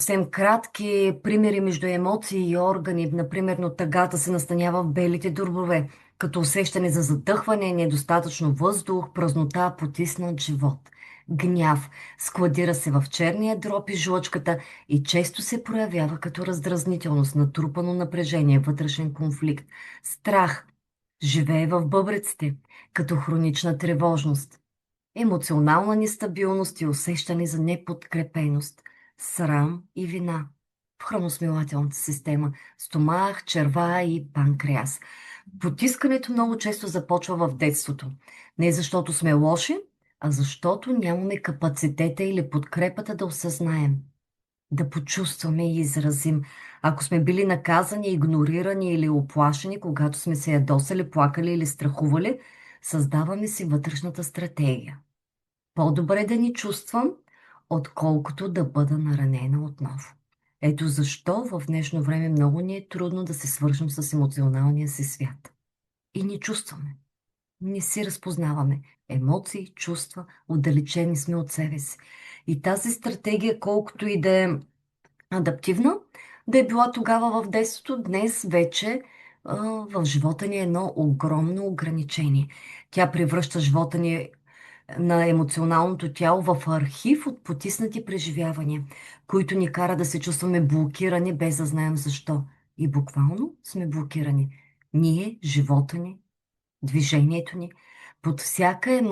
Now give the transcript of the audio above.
Съвсем кратки примери между емоции и органи. Например, тъгата се настанява в белите дробове, като усещане за задъхване, недостатъчно въздух, празнота, потиснат живот. Гняв складира се в черния дроб и жлъчката и често се проявява като раздразнителност, натрупано напрежение, вътрешен конфликт. Страх живее в бъбреците, като хронична тревожност. Емоционална нестабилност и усещане за неподкрепеност, срам и вина в храносмилателната система, стомах, черва и панкреас. Потискането много често започва в детството. Не защото сме лоши, а защото нямаме капацитета или подкрепата да осъзнаем, да почувстваме и изразим. Ако сме били наказани, игнорирани или оплашени, когато сме се ядосали, плакали или страхували, създаваме си вътрешната стратегия. По-добре да ни чувствам, отколкото да бъда наранена отново. Ето защо в днешно време много ни е трудно да се свържем с емоционалния си свят. И ни чувстваме. Не си разпознаваме емоции, чувства, отдалечени сме от себе си. И тази стратегия, колкото и да е адаптивна, да е била тогава в детството, днес вече в живота ни е едно огромно ограничение. Тя превръща живота ни на емоционалното тяло в архив от потиснати преживявания, които ни кара да се чувстваме блокирани без да знаем защо. И буквално сме блокирани. Ние, живота ни, движението ни, под всяка емоция